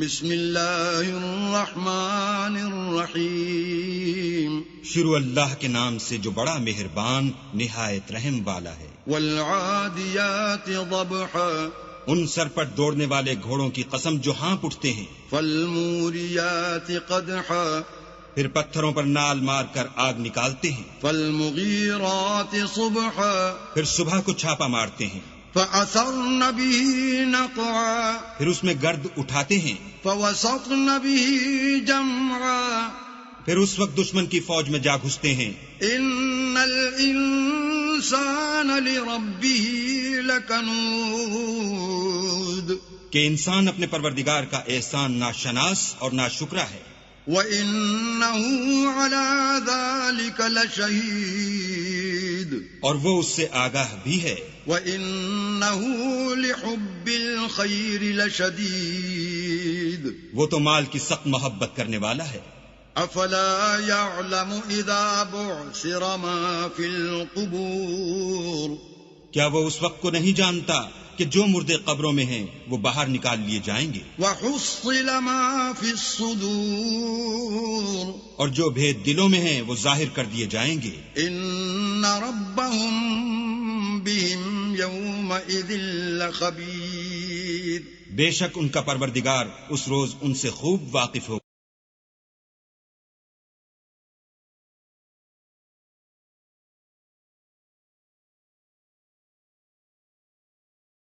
بسم اللہ الرحمن الرحیم شروع اللہ کے نام سے جو بڑا مہربان نہایت رحم والا ہے۔ والعادیات ضبحا ان سر پر دوڑنے والے گھوڑوں کی قسم جو ہانپ اٹھتے ہیں۔ فالموریات قدحا پھر پتھروں پر نال مار کر آگ نکالتے ہیں۔ فالمغیرات صبحا پھر صبح کو چھاپا مارتے ہیں۔ فأثرن به نقعا پھر اس میں گرد اٹھاتے ہیں۔ فوسطن به جمعا پھر اس وقت دشمن کی فوج میں جا گھستے ہیں۔ ان الانسان لربه لکنود کہ انسان اپنے پروردگار کا احسان ناشناس اور ناشکرا ہے۔ وَإِنَّهُ عَلَى ذَلِكَ لَشَهِيدٌ اور وہ اس سے آگاہ بھی ہے۔ وَإِنَّهُ لِحُبِّ الْخَيْرِ لَشَدِيدٌ وہ تو مال کی سخت محبت کرنے والا ہے۔ أَفَلَا يَعْلَمُ إِذَا بُعْثِرَ مَا فِي الْقُبُورِ کیا وہ اس وقت کو نہیں جانتا کہ جو مردے قبروں میں ہیں وہ باہر نکال لیے جائیں گے، وَحُصِّلَ مَا فِي الصُّدُورِ اور جو بھید دلوں میں ہیں وہ ظاہر کر دیے جائیں گے۔ إِنَّ رَبَّهُم بِهِمْ يَوْمَئِذٍ لَخَبِيرٌ بے شک ان کا پروردگار اس روز ان سے خوب واقف ہو۔